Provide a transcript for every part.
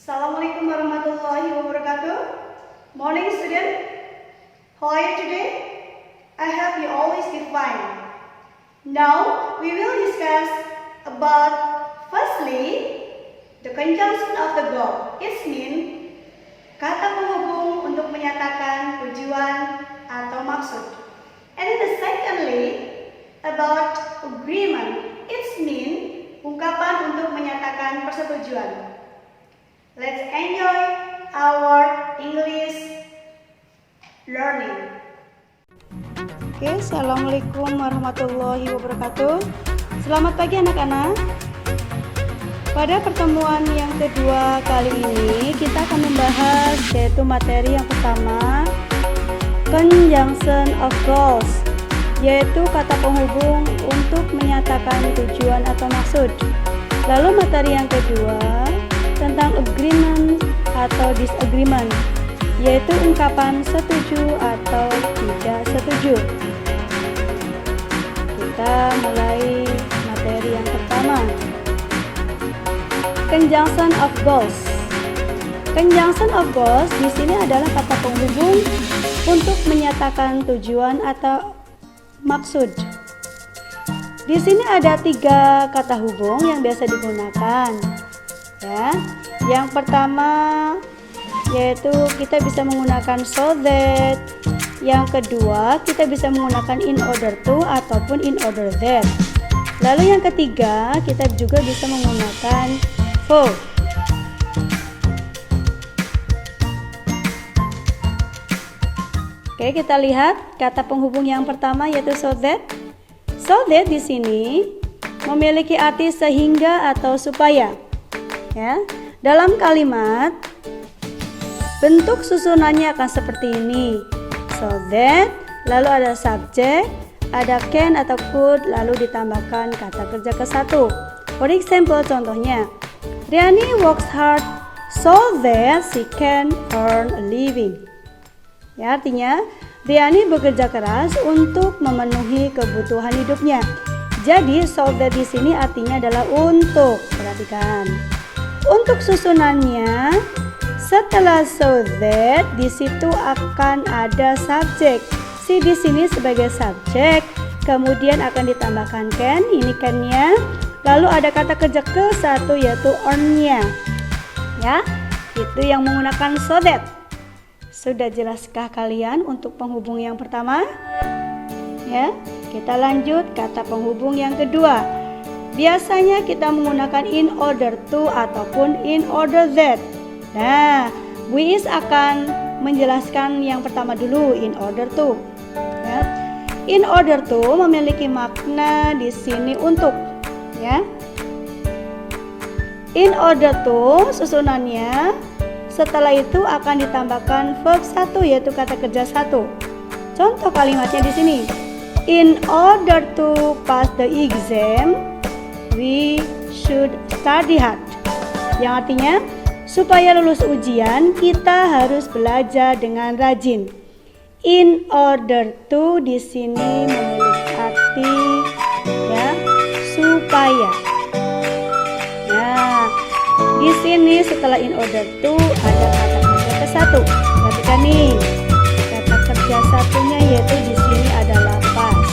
Assalamualaikum warahmatullahi wabarakatuh. Morning student. How are you today? I hope you always be fine. Now we will discuss about firstly the conjunction of the verb. It means kata penghubung untuk menyatakan tujuan atau maksud. And then secondly about agreement. It means ungkapan untuk menyatakan persetujuan. Let's enjoy our English learning. Oke, assalamualaikum warahmatullahi wabarakatuh. Selamat pagi anak-anak. Pada pertemuan yang kedua kali ini kita akan membahas yaitu materi yang pertama, conjunction of goals, yaitu kata penghubung untuk menyatakan tujuan atau maksud. Lalu materi yang kedua tentang agreement atau disagreement, yaitu ungkapan setuju atau tidak setuju. Kita mulai materi yang pertama, conjunction of goals. Conjunction of goals di sini adalah kata penghubung untuk menyatakan tujuan atau maksud. Di sini ada 3 kata hubung yang biasa digunakan. Ya, yang pertama yaitu kita bisa menggunakan so that. Yang kedua kita bisa menggunakan in order to ataupun in order that. Lalu yang ketiga kita juga bisa menggunakan for. Oke, kita lihat kata penghubung yang pertama yaitu so that. So that di sini memiliki arti sehingga atau supaya. Ya, dalam kalimat bentuk susunannya akan seperti ini. So that, lalu ada subject, ada can atau could, lalu ditambahkan kata kerja ke-1. For example, contohnya, Riani works hard so that she can earn a living. Ya, artinya Riani bekerja keras untuk memenuhi kebutuhan hidupnya. Jadi so that di sini artinya adalah untuk. Perhatikan. Untuk susunannya, setelah so that di situ akan ada subjek. Si di sini sebagai subjek, kemudian akan ditambahkan can, ini can-nya. Lalu ada kata kerja ke-1 yaitu earn-nya. Ya, itu yang menggunakan so that. Sudah jelaskah kalian untuk penghubung yang pertama? Ya, kita lanjut kata penghubung yang kedua. Biasanya kita menggunakan in order to ataupun in order that. Nah, Bu Is akan menjelaskan yang pertama dulu, in order to. Ya. In order to memiliki makna di sini untuk. Ya. In order to susunannya, setelah itu akan ditambahkan verb 1 yaitu kata kerja 1. Contoh kalimatnya di sini. In order to pass the exam, we should study hard. Yang artinya, supaya lulus ujian, kita harus belajar dengan rajin. In order to di sini memiliki arti ya, supaya. Nah, di sini setelah in order to ada kata kerja ke-1. Perhatikan nih, kata kerja satunya yaitu di sini adalah pass.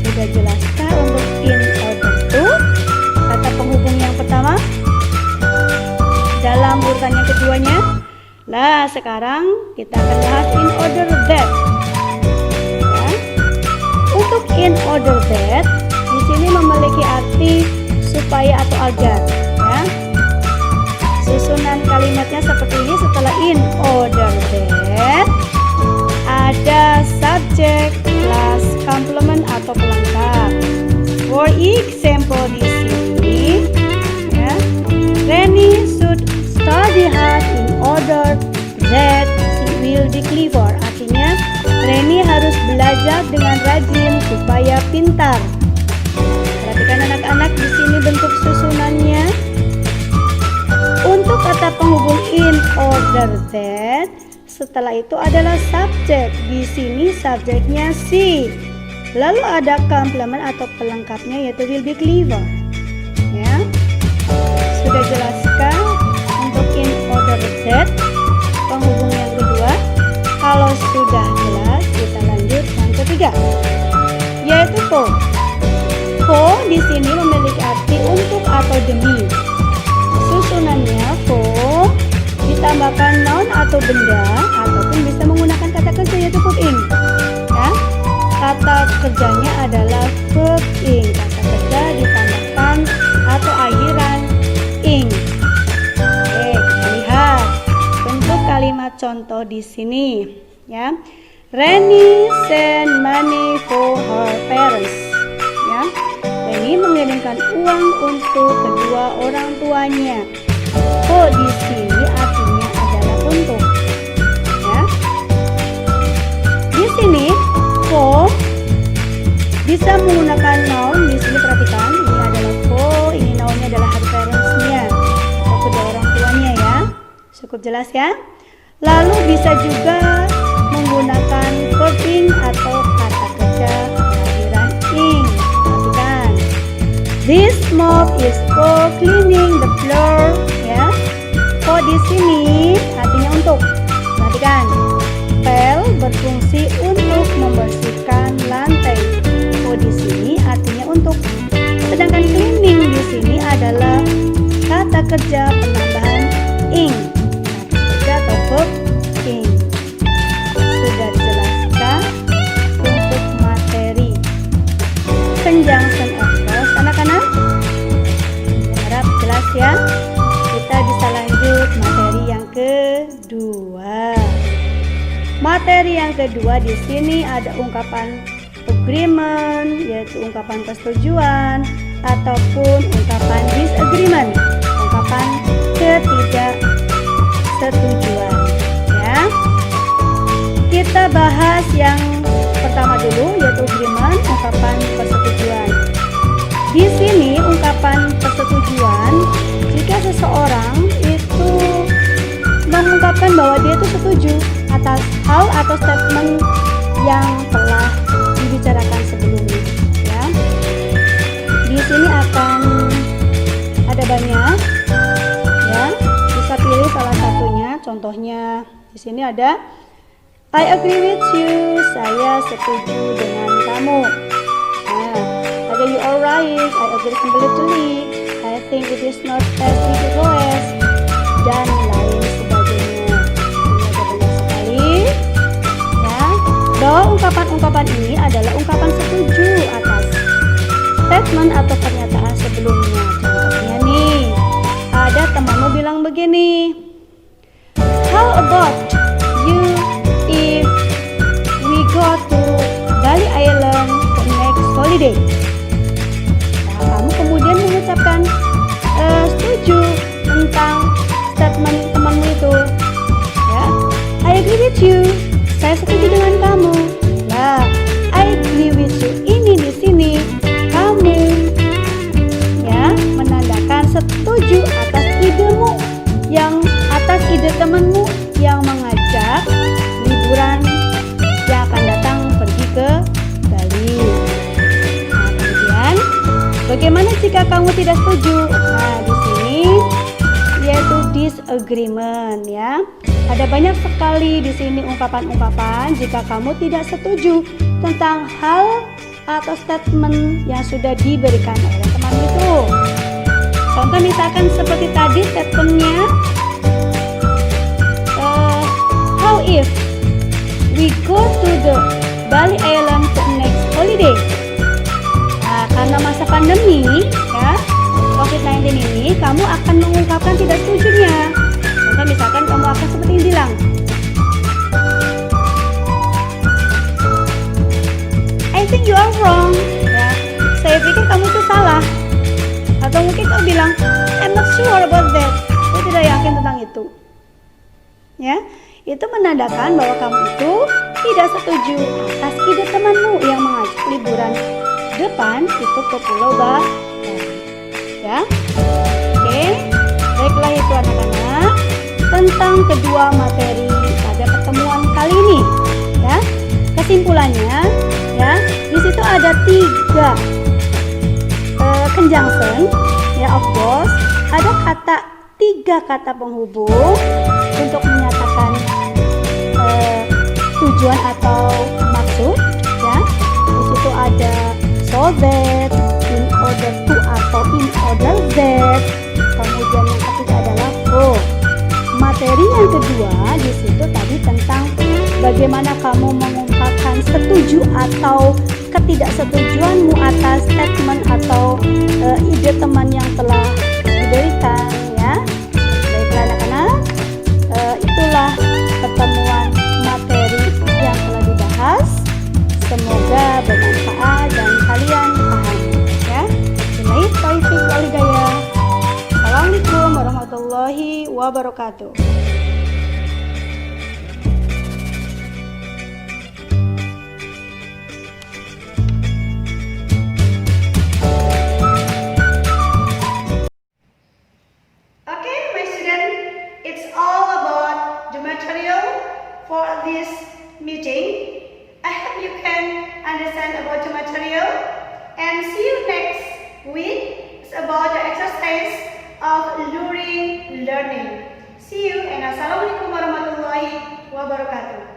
Sudah jelaskah untuk in order to? Kata urutan yang keduanya. Nah, sekarang kita akan bahas in order that. Ya. Untuk in order that di sini memiliki arti supaya atau agar. Ya. Susunan kalimatnya seperti ini. Setelah in order that ada subjek plus complement atau pelengkap. For example di sini, ya, Reni should study hard in order that she will be clever. Artinya Reni harus belajar dengan rajin supaya pintar. Perhatikan anak-anak, di sini bentuk susunannya. Untuk kata penghubung in order that, setelah itu adalah subjek. Di sini subjeknya she. Lalu ada complement atau pelengkapnya yaitu will be clever. Ya. Sudah jelaskan untuk in order that penghubung yang kedua. Kalau sudah jelas, kita lanjut yang ketiga, yaitu for. For di sini memiliki arti untuk atau demi. Susunannya for ditambahkan noun atau benda, ataupun bisa menggunakan kata kerja yaitu put in. Ya. Kata kerjanya adalah verb ing. Kata kerja ditambahkan atau akhiran ing. Oke, kita lihat bentuk kalimat contoh di sini. Ya, Reni send money for her parents. Ya, Reni mengirimkan uang untuk kedua orang tuanya. For di sini artinya adalah untuk. Ya, di sini for bisa menggunakan noun. Di sini perhatikan, ini adalah for, ini nounnya adalah her parents-nya atau kedua orang tuanya ya. Cukup jelas ya. Lalu bisa juga menggunakan verb ing atau kata kerja akhiran ing. Perhatikan, this mop is for cleaning the floor. Ya, for di sini artinya untuk. Perhatikan, pel berfungsi untuk membersihkan lantai. For di sini artinya untuk. Sedangkan cleaning di sini adalah kata kerja penambahan ing. Kata kerja atau verb ing. Sudah dijelaskan untuk materi conjunction of clause anak-anak. Harap jelas ya. Kita bisa lanjut materi yang kedua. Materi yang kedua di sini ada ungkapan agreement, yaitu ungkapan persetujuan, ataupun ungkapan disagreement, ungkapan ketidaksetujuan. Ya, kita bahas yang pertama dulu, yaitu agreement, ungkapan persetujuan. Di sini ungkapan persetujuan jika seseorang itu mengungkapkan bahwa dia itu setuju atas hal atau statement yang telah dibicarakan sebelumnya. Ya, di sini akan ada banyak. Ya, bisa pilih salah satunya. Contohnya di sini ada I agree with you. Saya setuju dengan kamu. Nah, ada you are right. I agree completely. I think it is not as difficult as, dan lain sebagainya. Ini ada banyak sekali. Ya, bahwa ungkapan-ungkapan ini adalah ungkapan setuju atas statement atau pernyataan sebelumnya. Contohnya nih, ada temanmu bilang begini, how about you if we go to Bali Island the next holiday? Nah, kamu kemudian mengucapkan setuju tentang statement temanmu itu. Ya, I agree with you. Saya setuju dengan kamu. Nah, I agree with you ini di sini kamu ya menandakan setuju atas idemu, yang atas ide temanmu yang mengajak liburan yang akan datang pergi ke Bali. Nah, kemudian bagaimana jika kamu tidak setuju? Nah, di sini yaitu disagreement ya. Ada banyak sekali di sini ungkapan-ungkapan jika kamu tidak setuju tentang hal atau statement yang sudah diberikan oleh teman itu. Contoh misalkan seperti tadi statementnya, we go to the Bali Island for next holiday. Nah, karena masa pandemi ya, COVID-19 ini, kamu akan mengungkapkan tidak setujunya. Contoh misalkan kamu akan seperti ini bilang, I think you are wrong. Ya, saya pikir kamu itu salah. Atau mungkin kamu bilang, I'm not sure about that. Saya tidak yakin tentang itu. Ya, itu menandakan bahwa kamu itu tidak setuju atas ide temanmu yang mengajak liburan depan itu ke Pulau Bali. Ya, oke, baiklah itu anak-anak tentang kedua materi pada pertemuan kali ini. Ya, kesimpulannya, ya, di situ ada 3 conjunction, ya, of course, ada 3 kata penghubung untuk menyatakan tujuan atau maksud, ya. Di situ ada so that, in order to atau in order that. Kemudian yang ketiga adalah for. Materi yang kedua di situ tadi tentang bagaimana kamu mengungkapkan setuju atau ketidaksetujuanmu atas statement atau ide teman yang telah diberikan, ya. Baiklah anak-anak, itulah pertemuan materi yang telah dibahas. Semoga bermanfaat dan kalian paham, ya. Billahi taufiq wal hidayah. Assalamualaikum warahmatullahi wabarakatuh. Okay, my student, it's all about the material for this meeting. I hope you can understand about the material, and see you next week. It's about the exercise of luring learning. See you, and assalamualaikum warahmatullahi wabarakatuh.